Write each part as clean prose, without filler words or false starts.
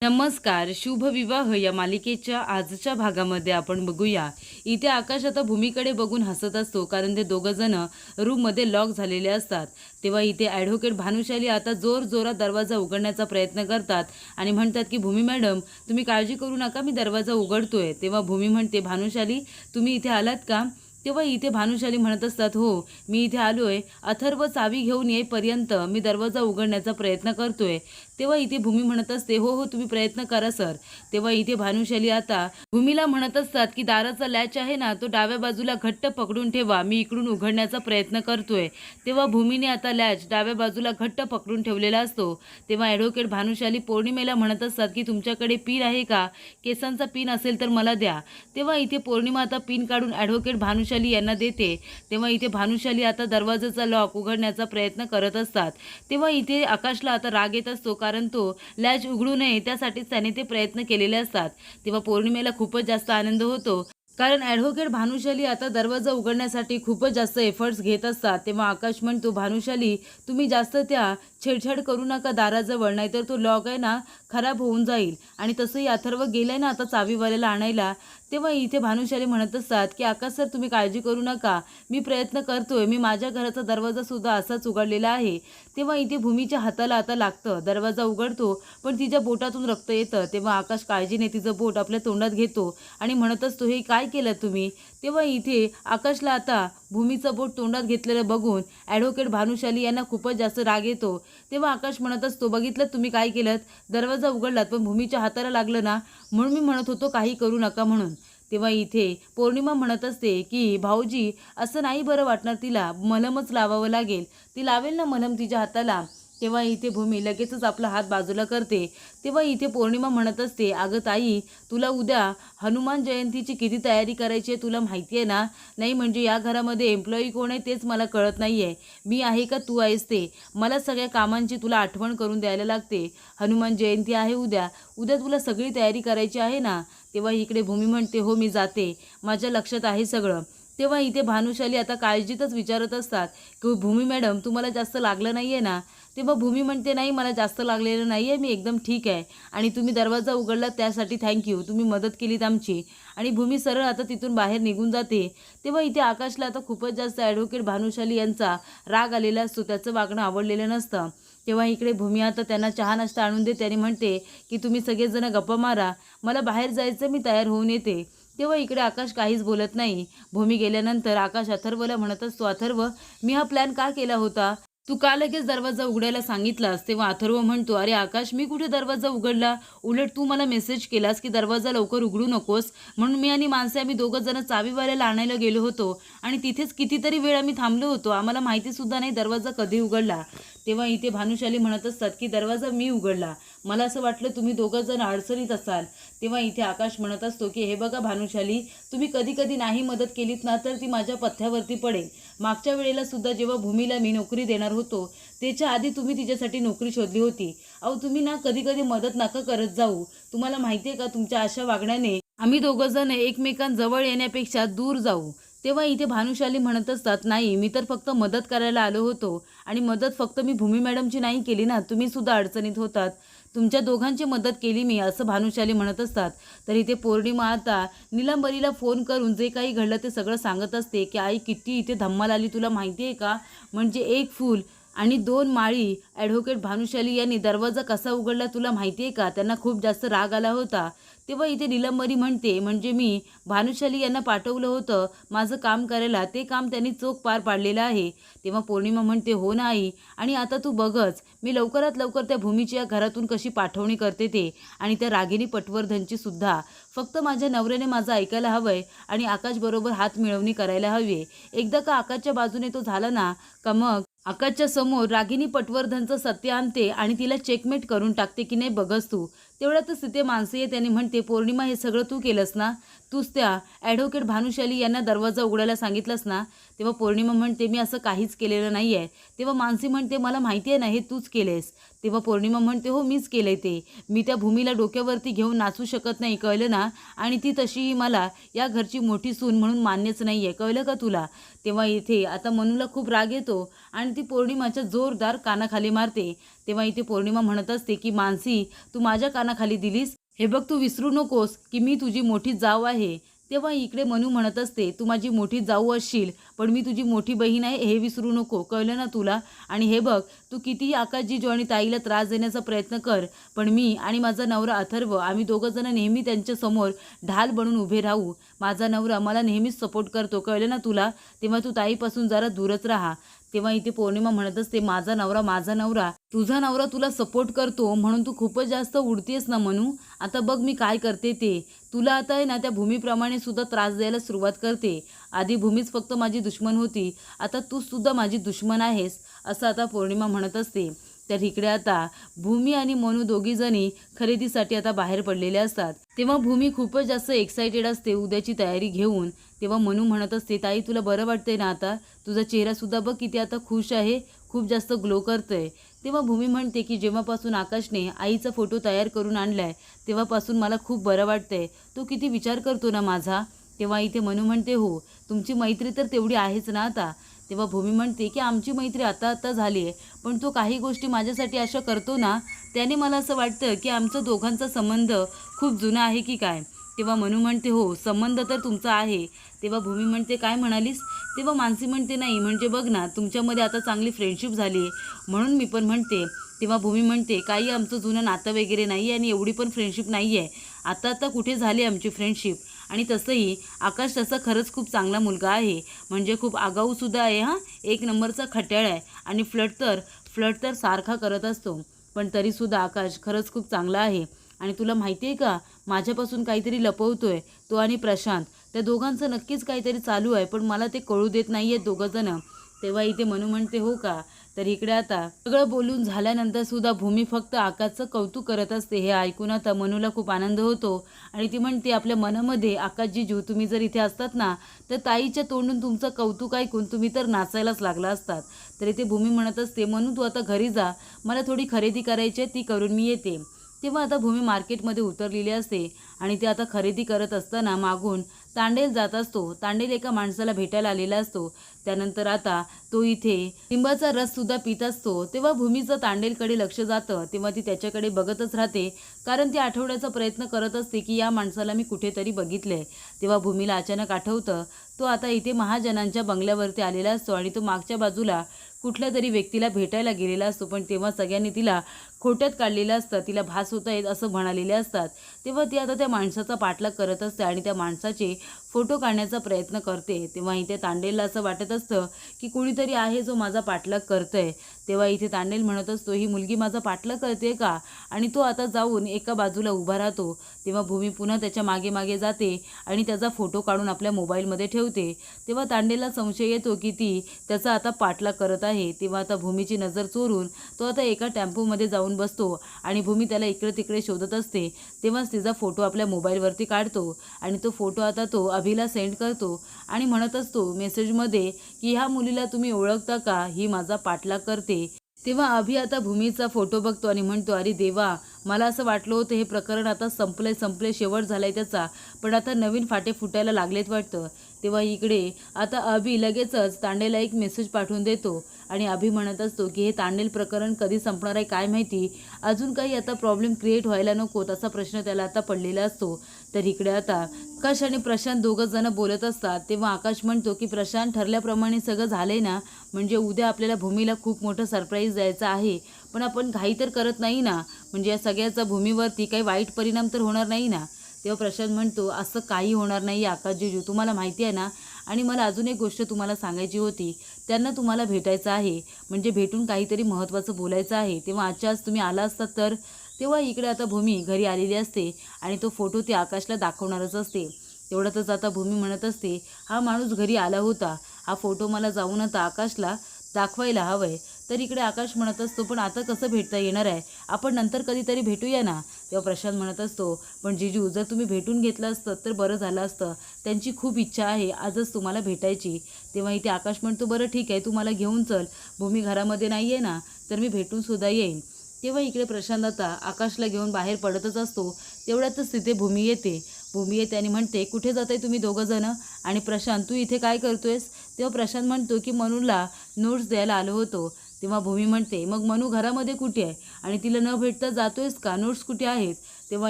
नमस्कार. शुभ विवाह या मालिकेच्या आजच्या भागामध्ये आपण बघूया. इथे आकाश आता भूमीकडे बघून हसत असतो, कारण ते दोघं जण रूममध्ये लॉक झालेले असतात. तेव्हा इथे ॲडव्होकेट भानुशाली आता जोरात दरवाजा उघडण्याचा प्रयत्न करतात आणि म्हणतात की भूमी मॅडम, तुम्ही काळजी करू नका, मी दरवाजा उघडतोय. तेव्हा भूमी म्हणते, भानुशाली तुम्ही इथे आलात का? तेव्हा इथे भानुशाली म्हणत असतात, हो मी इथे आलोय. अथर्व चावी घेऊन येईपर्यंत मी दरवाजा उघडण्याचा प्रयत्न करतोय. तेव्हा इथे भूमी म्हणत असते, हो हो तुम्ही प्रयत्न करा सर. तेव्हा इथे भानुशाली आता भूमीला म्हणत असतात की दाराचा लॅच आहे ना, तो डाव्या बाजूला घट्ट पकडून ठेवा, मी इकडून उघडण्याचा प्रयत्न करतोय. तेव्हा भूमीने आता लॅच डाव्या बाजूला घट्ट पकडून ठेवलेला असतो. तेव्हा ॲडव्होकेट भानुशाली पौर्णिमेला म्हणत असतात की तुमच्याकडे पिन आहे का? केसांचा पिन असेल तर मला द्या. तेव्हा इथे पौर्णिमा आता पिन काढून ॲडव्होकेट भानुशाली यांना देते. तेव्हा इथे भानुशाली आता दरवाजाचा लॉक उघडण्याचा प्रयत्न करत असतात. तेव्हा इथे आकाशला आता राग येत असतो, कारण तो लॅच उघडू नये त्यासाठीच त्याने ते प्रयत्न केलेले असतात. तेव्हा पौर्णिमेला खूपच जास्त आनंद होतो, कारण ॲडव्होकेट भानुशाली आता दरवाजा उघडण्यासाठी खूपच जास्त एफर्ट्स घेत असतात. तेव्हा आकाश म्हणतो, भानुशाली तुम्ही जास्त त्या छेडछाड करू नका दाराजवळ, नाहीतर तो लॉक आहे ना खराब होऊन जाईल. आणि तसंही अथर्व गेलाय ना आता चावीवाल्याला आणायला. तेव्हा इथे भानुशाली म्हणत असतात की आकाश सर तुम्ही काळजी करू नका, मी प्रयत्न करतोय, मी माझ्या घराचा दरवाजा सुद्धा असाच उघडलेला आहे. तेव्हा इथे भूमीच्या हाताला आता लागतं, दरवाजा उघडतो पण तिच्या बोटातून रक्त येतं. तेव्हा आकाश काळजीने तिचं बोट आपल्या तोंडात घेतो आणि म्हणत असतो, हे काय केलं तुम्ही? तेव्हा इथे आकाशला आता भूमीचं बोट तोंडात घेतलेलं बघून ॲडव्होकेट भानुशाली यांना खूपच जास्त राग येतो. तेव्हा आकाश म्हणत असतो, बघितलं तुम्ही काय केलं, दरवाजा उघडलात पण भूमीच्या हाताला लागलं ना, म्हणून मी म्हणत होतो काही करू नका म्हणून. तेव्हा इथे पौर्णिमा म्हणत असते की भाऊजी असं नाही बरं वाटणार, तिला मलमच लावावं लागेल, ती लावेल ना मलम तिच्या हाताला. तेव्हा इथे भूमी लगेचच आपला हात बाजूला करते. तेव्हा इथे पौर्णिमा म्हणत असते, अगं ताई तुला उद्या हनुमान जयंतीची किती तयारी करायची आहे तुला माहिती आहे ना? नाही म्हणजे या घरामध्ये एम्प्लॉई कोण आहे तेच मला कळत नाही आहे, मी आहे का तू आहेस ते? मला सगळ्या कामांची तुला आठवण करून द्यायला लागते. हनुमान जयंती आहे उद्या, उद्या तुला सगळी तयारी करायची आहे ना? तेव्हा इकडे भूमी म्हणते, हो मी जाते, माझ्या लक्षात आहे सगळं. तेव्हा इथे भानुशाली आता काळजीतच विचारत असतात की भूमी मॅडम तुम्हाला जास्त लागलं नाही आहे ना? तेव्हा भूमी म्हणते, नाही मला जास्त लागलेलं नाही आहे, मी एकदम ठीक आहे. आणि तुम्ही दरवाजा उघडलात त्यासाठी थँक्यू, तुम्ही मदत केलीत आमची. आणि भूमी सरळ आता तिथून बाहेर निघून जाते. तेव्हा इथे आकाशला आता खूपच जास्त ॲडव्होकेट भानुशाली यांचा राग आलेला असतो, त्याचं वागणं आवडलेलं नसतं. तेव्हा इकडे भूमी आता त्यांना चहा नाश्ता आणून देते आणि म्हणते की तुम्ही सगळेजण गप्पा मारा, मला बाहेर जायचं, मी तयार होऊन येते. तेव्हा इकडे आकाश काहीच बोलत नाही. भूमी गेल्यानंतर आकाश अथर्वला म्हणत असतो, अथर्व मी हा प्लॅन का केला होता, तू का लगेच दरवाजा उघडायला सांगितलास? तेव्हा अथर्व म्हणतो, अरे आकाश मी कुठे दरवाजा उघडला, उलट तू मला मेसेज केलास की दरवाजा लवकर उघडू नकोस, म्हणून मी आणि माणसे आम्ही दोघं जण चावीवाल्याला आणायला गेलो होतो आणि तिथेच कितीतरी वेळ आम्ही थांबलो होतो, आम्हाला माहिती सुद्धा नाही दरवाजा कधी उघडला. तेव्हा इथे भानुशाली म्हणत असतात की दरवाजा मी उघडला, मला असं वाटलं तुम्ही दोघं जण अडचणीत असाल. तेव्हा इथे आकाश म्हणत असतो की हे बघा भानुशाली, तुम्ही कधी कधी नाही मदत केलीत ना तर ती माझ्या पथ्यावरती पडेल. मागच्या वेळेला सुद्धा जेव्हा भूमीला मी नोकरी देणार होतो त्याच्या आधी तुम्ही तिच्यासाठी नोकरी शोधली होती. अहो तुम्ही ना कधी कधी मदत नका करत जाऊ, तुम्हाला माहिती आहे का तुमच्या अशा वागण्याने आम्ही दोघं जण एकमेकांजवळ येण्यापेक्षा दूर जाऊ. तेव्हा इथे भानुशाली म्हणत असतात, नाही मी तर फक्त मदत करायला आलो होतो, आणि मदत फक्त मी भूमी मॅडमची नाही केली ना, तुम्ही सुद्धा अडचणीत होतात, तुमच्या दोघांची मदत केली मी, असं भानुशाली म्हणत असतात. तर इथे पौर्णिमा आता निलंबरीला फोन करून जे काही घडलं ते सगळं सांगत असते की आई किती इथे धम्माल आली तुला माहिती आहे का, म्हणजे एक फूल आणि 2 माळी. ॲडव्होकेट भानुशाली यांनी दरवाजा कसा उघडला तुला माहिती आहे का, त्यांना खूप जास्त राग आला होता. तेव्हा इथे निलंबरी म्हणते, म्हणजे मी भानुशाली यांना पाठवलं होतं माझं काम करायला, ते काम त्यांनी चोख पार पाडलेलं आहे. तेव्हा पौर्णिमा म्हणते, हो ना आई, आणि आता तू बघच मी लवकरात लवकर त्या भूमीची या घरातून कशी पाठवणी करते ते, आणि त्या रागिनी पटवर्धनची सुद्धा. फक्त माझ्या नवऱ्याने माझं ऐकायला हवंय आणि आकाशबरोबर हात मिळवणी करायला हवी. एकदा का आकाशच्या बाजूने तो झाला ना का मग आकाशच्या समोर रागिनी पटवर्धनचं सत्य आणते आणि तिला चेकमेट करून टाकते की नाही बघस तू. तेवढ्यातच तिथे माणसं येते आणि म्हणते, पौर्णिमा हे सगळं तू केलंस ना, तूच त्या ॲडव्होकेट भानुशाली यांना दरवाजा उघडायला सांगितलंस ना? तेव्हा पौर्णिमा म्हणते, मी असं काहीच केलेलं नाही आहे. तेव्हा मानसी म्हणते, मला माहिती आहे ना हे तूच केलेस. तेव्हा पौर्णिमा म्हणते, हो मीच केलंय ते. मी त्या भूमीला डोक्यावरती घेऊन नाचू शकत नाही, कळलं ना? आणि ती तशीही मला या घरची मोठी सून म्हणून मान्यच नाही आहे, कळलं का तुला? तेव्हा इथे आता मनूला खूप राग येतो आणि ती पौर्णिमाच्या जोरदार कानाखाली मारते. तेव्हा इथे पौर्णिमा म्हणत असते की मानसी, तू माझ्या कानाखाली दिलीस, हे बघ तू विसरू नकोस की मी तुझी मोठी जाऊ आहे. तेव्हा इकडे मनू म्हणत असते, तू माझी मोठी जाऊ असशील पण मी तुझी मोठी बहीण आहे हे विसरू नको, कळलं ना तुला? आणि हे बघ, तू कितीही आकाश जीजू आणि ताईला त्रास देण्याचा प्रयत्न कर, पण मी आणि माझा नवरा अथर्व आम्ही दोघं जण नेहमी त्यांच्यासमोर ढाल बनून उभे राहू. माझा नवरा मला नेहमीच सपोर्ट करतो, कळलं ना तुला? तेव्हा तू ताईपासून जरा दूरच राहा. तेव्हा इथे पौर्णिमा म्हणत असते, माझा नवरा, तुझा नवरा तुला सपोर्ट करतो म्हणून तू खूपच जास्त उडतेस ना मनू. आता बघ मी काय करते ते. तुला आता आहे ना त्या भूमीप्रमाणे सुद्धा त्रास द्यायला सुरुवात करते. आधी भूमीच फक्त माझी दुश्मन होती, आता तू सुद्धा माझी दुश्मन आहेस, असं आता पौर्णिमा म्हणत असते. तर इकडे आता भूमी आणि मनू दोघीजणी खरेदीसाठी आता बाहेर पडलेले असतात. तेव्हा भूमी खूपच जास्त एक्सायटेड असते उद्याची तयारी घेऊन. तेव्हा मनू म्हणत असते, ताई तुला बरं वाटतंय ना आता? तुझा चेहरासुद्धा बघ किती आता खुश आहे, खूप जास्त ग्लो करतोय. तेव्हा भूमी म्हणते की जेव्हापासून आकाशने आईचा फोटो तयार करून आणलाय तेव्हापासून मला खूप बरं वाटतंय, तो किती विचार करतो ना माझा. तेव्हा इथे मनू म्हणते, हो तुमची मैत्री तर तेवढी आहेच ना आता. तेव्हा भूमी म्हणते की आमची मैत्री आता झाली आहे, पण तो काही गोष्टी माझ्यासाठी अशा करतो ना, त्याने मला असं वाटतं की आमचं दोघांचा संबंध खूप जुना आहे की काय. तेव्हा मनू म्हणते, हो संबंध तर तुमचा आहे. तेव्हा भूमी म्हणते, काय म्हणालीस? तेव्हा मानसी म्हणते, नाही म्हणजे बघ ना तुमच्यामध्ये आता चांगली फ्रेंडशिप झाली आहे म्हणून मी पण म्हणते. तेव्हा भूमी म्हणते, काही आमचं जुनं नातं वगैरे नाही आहे आणि एवढी पण फ्रेंडशिप नाही आहे, आता कुठे झाली आमची फ्रेंडशिप. आणि तसंही आकाश तसा खरंच खूप चांगला मुलगा आहे, म्हणजे खूप आगाऊसुद्धा आहे हां, एक नंबरचा खट्याळ आहे आणि फ्लर्ट तर सारखा करत असतो. पण तरीसुद्धा आकाश खरंच खूप चांगला आहे. आणि तुला माहिती आहे का, माझ्यापासून काहीतरी लपवतोय तो आणि प्रशांत, त्या दोघांचं नक्कीच काहीतरी चालू आहे, पण मला ते कळू देत नाही आहेत दोघंजणं. तेव्हा इथे मनू म्हणते, हो का? तर इकडे आता सगळं बोलून झाल्यानंतर सुद्धा भूमी फक्त आकाशचं कौतुक करत असते. हे ऐकून आता मनूला खूप आनंद होतो आणि ती म्हणते आपल्या मनामध्ये, आकाश जीजू तुम्ही जर इथे असतात ना तर ताईच्या तोंडून तुमचं कौतुक ऐकून तुम्ही तर नाचायलाच लागला असतात. तर इथे भूमी म्हणत असते, मनू तू आता घरी जा, मला थोडी खरेदी करायची आहे, ती करून मी येते. तेव्हा आता भूमी मार्केटमध्ये उतरलेली असते आणि ते आता खरेदी करत असताना मागून तांडेल जात असतो. तांडेल एका माणसाला भेटायला आलेला असतो. त्यानंतर आता तो इथे लिंबाचा रससुद्धा पित असतो. तेव्हा भूमीचं तांडेलकडे लक्ष जातं. तेव्हा ती त्याच्याकडे बघतच राहते, कारण ती आठवड्याचा प्रयत्न करत असते की या माणसाला मी कुठेतरी बघितलंय. तेव्हा भूमीला अचानक आठवतं, तो आता इथे महाजनांच्या बंगल्यावरती आलेला असतो आणि तो मागच्या बाजूला कुठल्या तरी व्यक्तीला भेटायला गेलेला असतो. पण तेव्हा सगळ्यांनी तिला खोट्यात काढलेलं असतं, तिला भास होत आहेत असं म्हणालेले असतात. तेव्हा ती आता त्या माणसाचा पाठलाग करत असते आणि त्या माणसाचे फोटो काढण्याचा प्रयत्न करते. तेव्हा इथे तांडेलला असं वाटत असतं की कुणीतरी आहे जो माझा पाठलाग करतोय. तेव्हा इथे तांडेल म्हणत असतो, ही मुलगी माझा पाठलाग करते का? आणि तो आता जाऊन एका बाजूला उभा राहतो. तेव्हा भूमी पुन्हा त्याच्या मागे मागे जाते आणि त्याचा फोटो काढून आपल्या मोबाईलमध्ये ठेवते. तेव्हा तांडेलला संशय येतो की ती त्याचा आता पाठलाग करत आहे. तेव्हा आता भूमीची नजर चोरून तो आता एका टेम्पोमध्ये जाऊन बसतो आणि भूमी त्याला इकडे तिकडे शोधत असते. तेव्हाच तिचा फोटो आपल्या मोबाईलवरती काढतो आणि तो फोटो आता तो अभिला सेंड करतो आणि म्हणत असतो मेसेजमध्ये की ह्या मुलीला तुम्ही ओळखता का, ही माझा पाठलाग करते. तेव्हा अभि आता भूमीचा फोटो बघतो आणि म्हणतो, अरे देवा, मला असं वाटलं होतं हे प्रकरण आता संपले शेवट झालाय त्याचा, पण आता नवीन फाटे फुटायला लागलेत वाटतं. तेव्हा इकडे आता अभि लगेचच तांडेला एक मेसेज पाठवून देतो आणि अभि म्हणत असतो की हे तांडेल प्रकरण कधी संपणार आहे काय माहिती, अजून काही आता प्रॉब्लेम क्रिएट व्हायला नको असा प्रश्न त्याला आता पडलेला असतो. तर इकडे आता आकाश आणि प्रशांत दोघं जण बोलत असतात. तेव्हा आकाश म्हणतो की प्रशांत, ठरल्याप्रमाणे सगळं झालंय ना, म्हणजे उद्या आपल्याला भूमीला खूप मोठं सरप्राईज द्यायचं आहे, पण आपण घाई तर करत नाही ना, म्हणजे या सगळ्याचा भूमीवरती काही वाईट परिणाम तर होणार नाही ना. तेव्हा प्रशांत म्हणतो, असं काही होणार नाही आकाश जीजू, तुम्हाला माहिती आहे ना. आणि मला अजून एक गोष्ट तुम्हाला सांगायची होती, त्यांना तुम्हाला भेटायचं आहे, म्हणजे भेटून काहीतरी महत्त्वाचं बोलायचं आहे. तेव्हा आज तुम्ही आला असतात तर. तेव्हा इकडे आता भूमी घरी आलेली असते आणि तो फोटो ती आकाशला दाखवणारच असते. तेवढ्यातच आता भूमी म्हणत असते, हा माणूस घरी आला होता, हा फोटो मला जाऊन आता आकाशला दाखवायला हवंय. तर इकडे आकाश म्हणत असतो, पण आता कसं भेटता येणार आहे, आपण नंतर कधीतरी भेटूया ना. तेव्हा प्रशांत म्हणत असतो, पण जीजू जर तुम्ही भेटून घेतलं असतं तर बरं झालं असतं, त्यांची खूप इच्छा आहे आजच तुम्हाला भेटायची. तेव्हा इथे आकाश म्हणतो, बरं ठीक आहे, तू मला घेऊन चल, भूमी घरामध्ये नाही आहे ना, तर मी भेटून सुद्धा येईन. तेव्हा इकडे प्रशांत आता आकाशला घेऊन बाहेर पडतच असतो. तेवढ्यातच तिथे भूमी येते. भूमी येते आणि म्हणते, कुठे जाताय तुम्ही दोघं जण? आणि प्रशांत, तू इथे काय करतोयस? तेव्हा प्रशांत म्हणतो की मनूला नोट्स द्यायला आलो होतो. तेव्हा भूमी म्हणते, मग मनू घरामध्ये कुठे आहे आणि तिला न भेटता जातोयस का? नोट्स कुठे आहेत? तेव्हा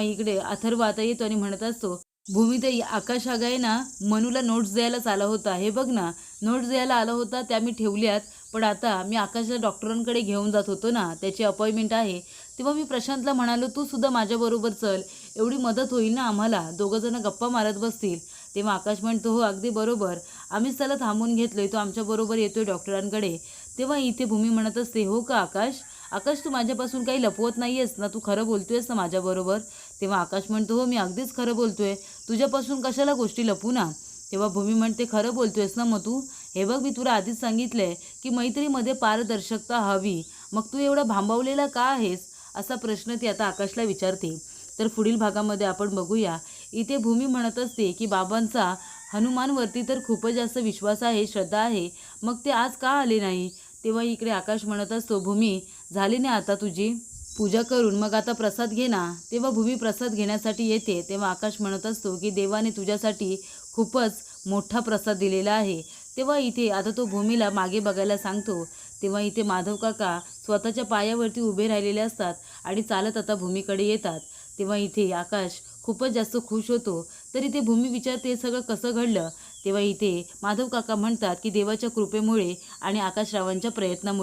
इकडे अथर्व आता येतो आणि म्हणत असतो, भूमी ताई, आकाश हा आहे ना मनूला नोट्स द्यायलाच आला होता. हे बघ ना, नोट्स द्यायला आला होता, त्या मी ठेवल्यात. पण आता मी आकाशला डॉक्टरांकडे घेऊन जात होतो ना, त्याची अपॉइंटमेंट आहे. तेव्हा मी प्रशांतला म्हणालो, तू सुद्धा माझ्याबरोबर चल, एवढी मदत होईल ना आम्हाला, दोघं जण गप्पा मारत बसतील. तेव्हा आकाश म्हणतो, हो अगदी बरोबर, आम्हीच त्याला थांबून घेतलोय, तो आमच्याबरोबर येतोय डॉक्टरांकडे. तेव्हा इथे भूमी म्हणत असते, हो का आकाश? आकाश, तू माझ्यापासून काही लपवत नाही आहेस ना, तू खरं बोलतोयस ना माझ्याबरोबर? तेव्हा आकाश म्हणतो, हो मी अगदीच खरं बोलतोय, तुझ्यापासून कशाला गोष्टी लपू ना. तेव्हा भूमी म्हणते, खरं बोलतोयस ना मग तू? हे बघ, मी तुला आधीच सांगितलंय की मैत्रीमध्ये पारदर्शकता हवी, मग तू एवढा भांबावलेला का आहेस? असा प्रश्न ती आता आकाशला विचारते. तर पुढील भागामध्ये आपण बघूया, इथे भूमी म्हणत असते की बाबांचा हनुमानवरती तर खूपच जास्त विश्वास आहे, श्रद्धा आहे, मग ते आज का आले नाही? तेव्हा इकडे आकाश म्हणत असतो, भूमी, झाली ना आता तुझी पूजा करून, मग आता प्रसाद घे ना. तेव्हा भूमी प्रसाद घेण्यासाठी येते. तेव्हा आकाश म्हणत असतो की देवाने तुझ्यासाठी खूपच मोठा प्रसाद दिलेला आहे. तेव्हा इथे आता तो भूमीला मागे बघायला सांगतो. तेव्हा इथे माधव काका स्वतःच्या पायावरती उभे राहिलेले असतात आणि चालत आता भूमीकडे येतात. तेव्हा इथे आकाश खूपच जास्त खुश होतो. तर इथे भूमी विचारते, हे सगळं कसं घडलं? तेव्हा इथे माधव काका म्हणतात की देवाच्या कृपेमुळे आणि आकाशरावांच्या प्रयत्नामुळे